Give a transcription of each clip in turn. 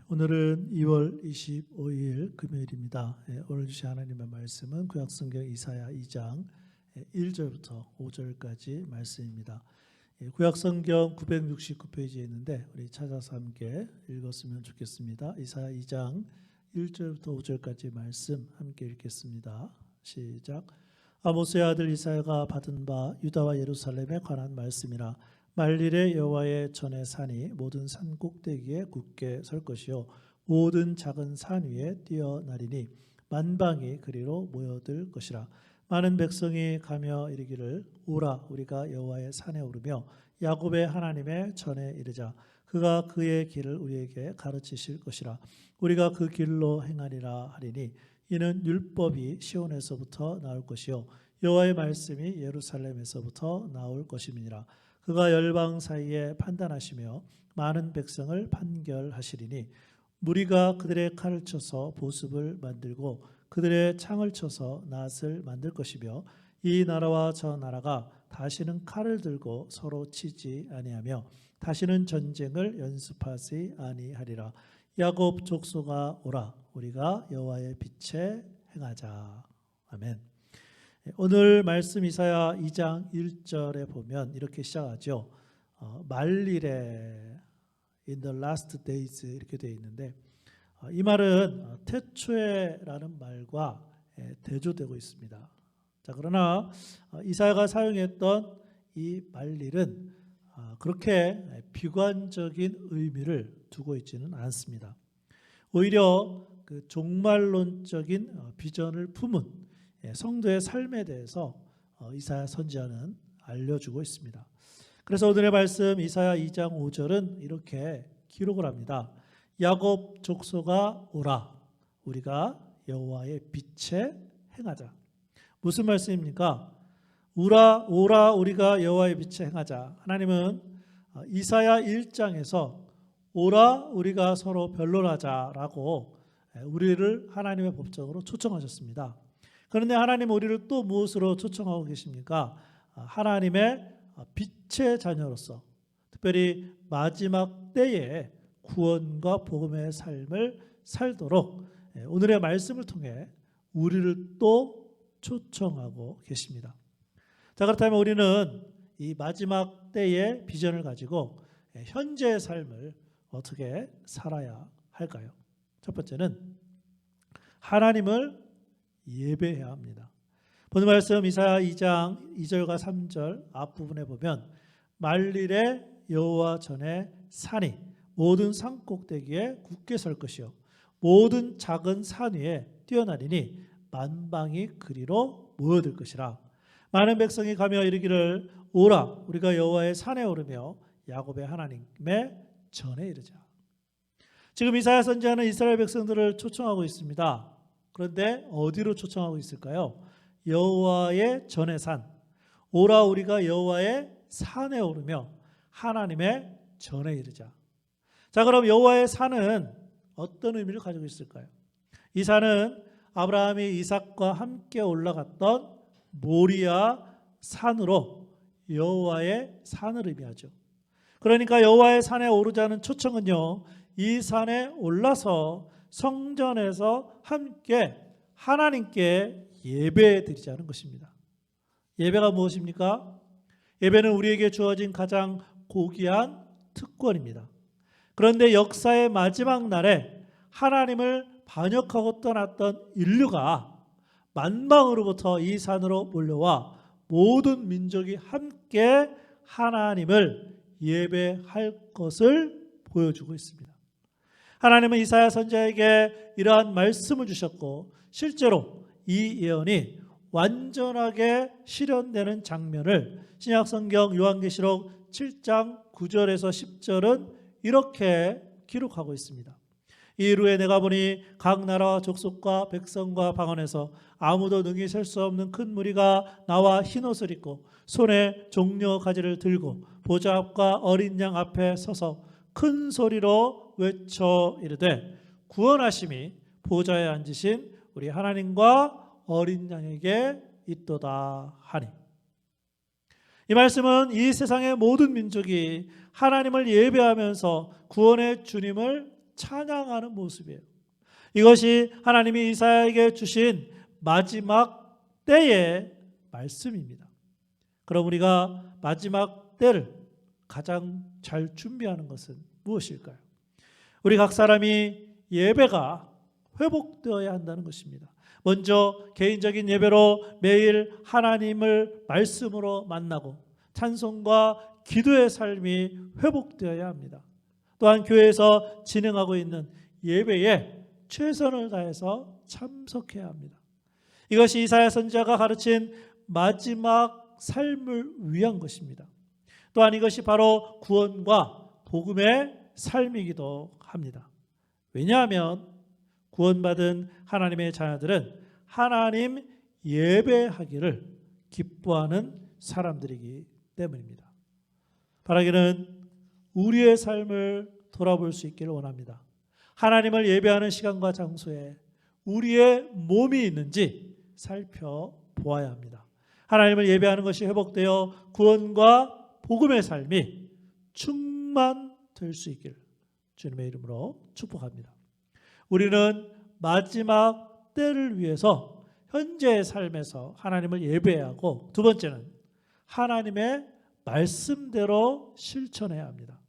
오늘은 2월 25일 금요일입니다. 오늘 주신 하나님의 말씀은 구약성경 이사야 2장 1절부터 5절까지 말씀입니다. 구약성경 969페이지에 있는데 우리 찾아서 함께 읽었으면 좋겠습니다. 이사야 2장 1절부터 5절까지 말씀 함께 읽겠습니다. 시작. 아모스의 아들 이사야가 받은 바 유다와 예루살렘에 관한 말씀이라. 만일에 여호와의 전의 산이 모든 산 꼭대기에 굳게 설 것이요 모든 작은 산 위에 뛰어나리니 만방이 그리로 모여들 것이라. 많은 백성이 가며 이르기를 오라 우리가 여호와의 산에 오르며 야곱의 하나님의 전에 이르자. 그가 그의 길을 우리에게 가르치실 것이라. 우리가 그 길로 행하리라 하리니 이는 율법이 시온에서부터 나올 것이요 여호와의 말씀이 예루살렘에서부터 나올 것임이니라. 그가 열방 사이에 판단하시며 많은 백성을 판결하시리니 무리가 그들의 칼을 쳐서 보습을 만들고 그들의 창을 쳐서 낫을 만들 것이며 이 나라와 저 나라가 다시는 칼을 들고 서로 치지 아니하며 다시는 전쟁을 연습하지 아니하리라. 야곱 족속아 오라 우리가 여호와의 빛에 행하자. 아멘. 오늘 말씀 이사야 2장 1절에 보면 이렇게 시작하죠. 말일에 in the last days 이렇게 되어 있는데 이 말은 태초에라는 말과 대조되고 있습니다. 자, 그러나 이사야가 사용했던 이 말일은 그렇게 비관적인 의미를 두고 있지는 않습니다. 오히려 그 종말론적인 비전을 품은 성도의 삶에 대해서 이사야 선지자는 알려주고 있습니다. 그래서 오늘의 말씀 이사야 2장 5절은 이렇게 기록을 합니다. 야곱 족속아 오라 우리가 여호와의 빛에 행하자. 무슨 말씀입니까? 오라 우리가 여호와의 빛에 행하자. 하나님은 이사야 1장에서 오라 우리가 서로 변론하자라고 우리를 하나님의 법정으로 초청하셨습니다. 그런데 하나님 우리를 또 무엇으로 초청하고 계십니까? 하나님의 빛의 자녀로서 특별히 마지막 때에 구원과 복음의 삶을 살도록 오늘의 말씀을 통해 우리를 또 초청하고 계십니다. 자, 그렇다면 우리는 이 마지막 때의 비전을 가지고 현재의 삶을 어떻게 살아야 할까요? 첫 번째는 하나님을 예배해야 합니다. 본문 말씀 이사야 2장 2절과 3절 앞부분에 보면 만일에 여호와 전에 산이 모든 산 꼭대기에 굳게 설 것이요 모든 작은 산 위에 뛰어나리니 만방이 그리로 모여들 것이라. 많은 백성이 가며 이르기를 오라 우리가 여호와의 산에 오르며 야곱의 하나님의 전에 이르자. 지금 이사야 선지자는 이스라엘 백성들을 초청하고 있습니다. 그런데 어디로 초청하고 있을까요? 여호와의 전의 산. 오라 우리가 여호와의 산에 오르며 하나님의 전에 이르자. 자, 그럼 여호와의 산은 어떤 의미를 가지고 있을까요? 이 산은 아브라함이 이삭과 함께 올라갔던 모리아 산으로 여호와의 산을 의미하죠. 그러니까 여호와의 산에 오르자는 초청은요, 이 산에 올라서 성전에서 함께 하나님께 예배 드리자는 것입니다. 예배가 무엇입니까? 예배는 우리에게 주어진 가장 고귀한 특권입니다. 그런데 역사의 마지막 날에 하나님을 반역하고 떠났던 인류가 만방으로부터 이 산으로 몰려와 모든 민족이 함께 하나님을 예배할 것을 보여주고 있습니다. 하나님은 이사야 선지자에게 이러한 말씀을 주셨고 실제로 이 예언이 완전하게 실현되는 장면을 신약성경 요한계시록 7장 9절에서 10절은 이렇게 기록하고 있습니다. 이후에 내가 보니 각 나라와 족속과 백성과 방언에서 아무도 능히 셀 수 없는 큰 무리가 나와 흰옷을 입고 손에 종려 가지를 들고 보좌 앞과 어린 양 앞에 서서 큰 소리로 외쳐 이르되 구원하심이 보좌에 앉으신 우리 하나님과 어린 양에게 있도다 하니. 이 말씀은 이 세상의 모든 민족이 하나님을 예배하면서 구원의 주님을 찬양하는 모습이에요. 이것이 하나님이 이사야에게 주신 마지막 때의 말씀입니다. 그럼 우리가 마지막 때를 가장 잘 준비하는 것은 무엇일까요? 우리 각 사람이 예배가 회복되어야 한다는 것입니다. 먼저 개인적인 예배로 매일 하나님을 말씀으로 만나고 찬송과 기도의 삶이 회복되어야 합니다. 또한 교회에서 진행하고 있는 예배에 최선을 다해서 참석해야 합니다. 이것이 이사야 선지자가 가르친 마지막 삶을 위한 것입니다. 또한 이것이 바로 구원과 복음의 삶이기도 합니다. 왜냐하면 구원받은 하나님의 자녀들은 하나님 예배하기를 기뻐하는 사람들이기 때문입니다. 바라기는 우리의 삶을 돌아볼 수 있기를 원합니다. 하나님을 예배하는 시간과 장소에 우리의 몸이 있는지 살펴보아야 합니다. 하나님을 예배하는 것이 회복되어 구원과 복음의 삶이 충만될 수 있기를 주님의 이름으로 축복합니다. 우리는 마지막 때를 위해서 현재의 삶에서 하나님을 예배해야 하고, 두 번째는 하나님의 말씀대로 실천해야 합니다.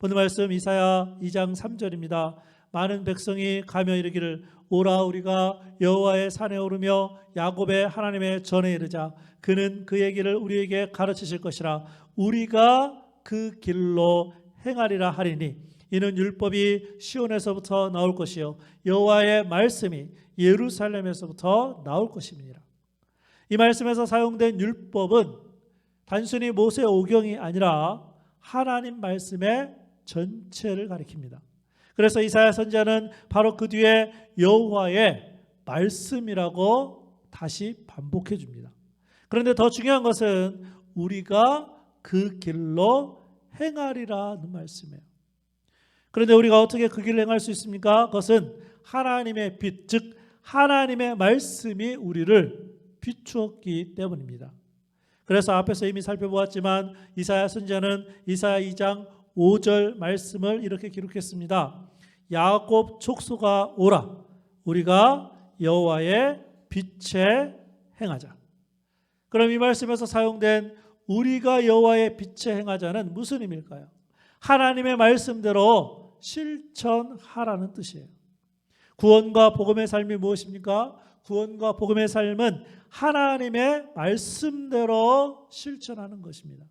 오늘 말씀 이사야 2장 3절입니다. 많은 백성이 가며 이르기를 오라 우리가 여호와의 산에 오르며 야곱의 하나님의 전에 이르자 그는 그의 길을 우리에게 가르치실 것이라 우리가 그 길로 행하리라 하리니 이는 율법이 시온에서부터 나올 것이요 여호와의 말씀이 예루살렘에서부터 나올 것임이니라. 이 말씀에서 사용된 율법은 단순히 모세 오경이 아니라 하나님 말씀의 전체를 가리킵니다. 그래서 이사야 선지자는 바로 그 뒤에 여호와의 말씀이라고 다시 반복해 줍니다. 그런데 더 중요한 것은 우리가 그 길로 행하리라는 말씀이에요. 그런데 우리가 어떻게 그 길을 행할 수 있습니까? 그것은 하나님의 빛, 즉 하나님의 말씀이 우리를 비추었기 때문입니다. 그래서 앞에서 이미 살펴보았지만 이사야 선지자는 이사야 2장 5절 말씀을 이렇게 기록했습니다. 야곱 족속아 오라 우리가 여호와의 빛에 행하자. 그럼 이 말씀에서 사용된 우리가 여호와의 빛에 행하자는 무슨 의미일까요? 하나님의 말씀대로 실천하라는 뜻이에요. 구원과 복음의 삶이 무엇입니까? 구원과 복음의 삶은 하나님의 말씀대로 실천하는 것입니다.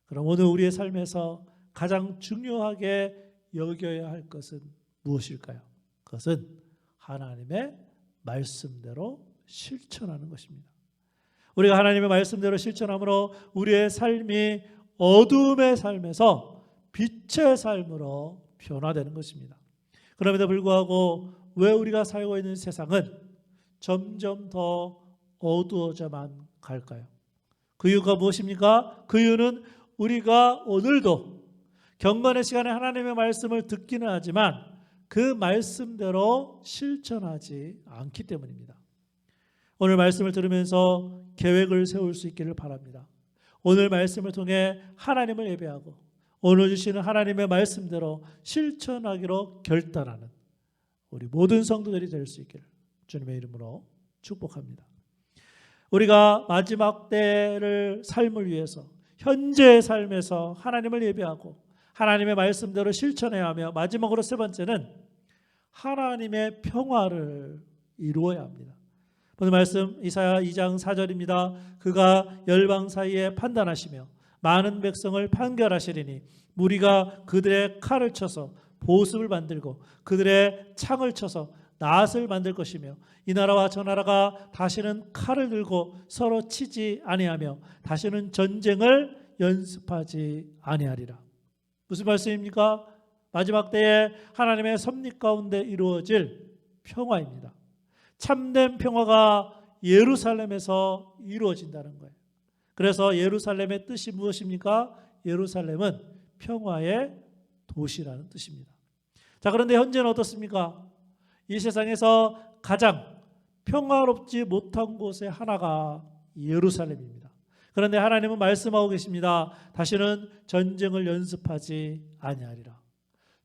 그럼 오늘 우리의 삶에서 가장 중요하게 여겨야 할 것은 무엇일까요? 그것은 하나님의 말씀대로 실천하는 것입니다. 우리가 하나님의 말씀대로 실천함으로 우리의 삶이 어둠의 삶에서 빛의 삶으로 변화되는 것입니다. 그럼에도 불구하고 왜 우리가 살고 있는 세상은 점점 더 어두워져만 갈까요? 그 이유가 무엇입니까? 그 이유는 우리가 오늘도 경건의 시간에 하나님의 말씀을 듣기는 하지만 그 말씀대로 실천하지 않기 때문입니다. 오늘 말씀을 들으면서 계획을 세울 수 있기를 바랍니다. 오늘 말씀을 통해 하나님을 예배하고 오늘 주시는 하나님의 말씀대로 실천하기로 결단하는 우리 모든 성도들이 될 수 있기를 주님의 이름으로 축복합니다. 우리가 마지막 때를 삶을 위해서 현재의 삶에서 하나님을 예배하고 하나님의 말씀대로 실천해야 하며, 마지막으로 세 번째는 하나님의 평화를 이루어야 합니다. 오늘 말씀 이사야 2장 4절입니다. 그가 열방 사이에 판단하시며 많은 백성을 판결하시리니 무리가 그들의 칼을 쳐서 보습을 만들고 그들의 창을 쳐서 낫을 만들 것이며 이 나라와 저 나라가 다시는 칼을 들고 서로 치지 아니하며 다시는 전쟁을 연습하지 아니하리라. 무슨 말씀입니까? 마지막 때에 하나님의 섭리 가운데 이루어질 평화입니다. 참된 평화가 예루살렘에서 이루어진다는 거예요. 그래서 예루살렘의 뜻이 무엇입니까? 예루살렘은 평화의 도시라는 뜻입니다. 자, 그런데 현재는 어떻습니까? 이 세상에서 가장 평화롭지 못한 곳의 하나가 예루살렘입니다. 그런데 하나님은 말씀하고 계십니다. 다시는 전쟁을 연습하지 아니하리라.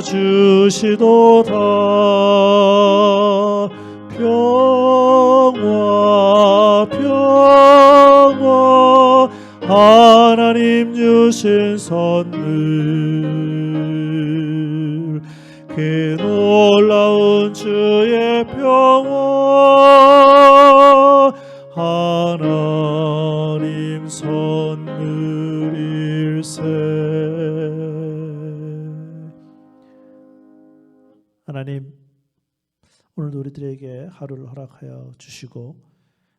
주시도다. 평화 평화 하나님 주신 선물 그 놀라운 주의 평화 하나님 선물일세. 하나님, 오늘도 우리들에게 하루를 허락하여 주시고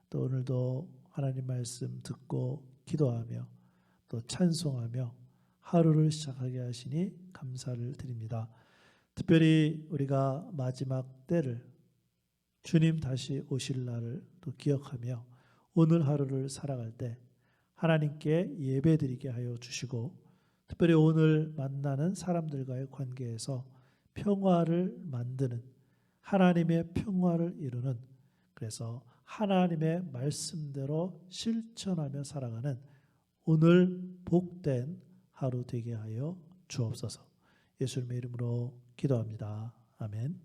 또 오늘도 하나님 말씀 듣고 기도하며 또 찬송하며 하루를 시작하게 하시니 감사를 드립니다. 특별히 우리가 마지막 때를 주님 다시 오실 날을 또 기억하며 오늘 하루를 살아갈 때 하나님께 예배드리게 하여 주시고 특별히 오늘 만나는 사람들과의 관계에서 평화를 만드는 하나님의 평화를 이루는 그래서 하나님의 말씀대로 실천하며 살아가는 오늘 복된 하루 되게 하여 주옵소서. 예수님의 이름으로 기도합니다. 아멘.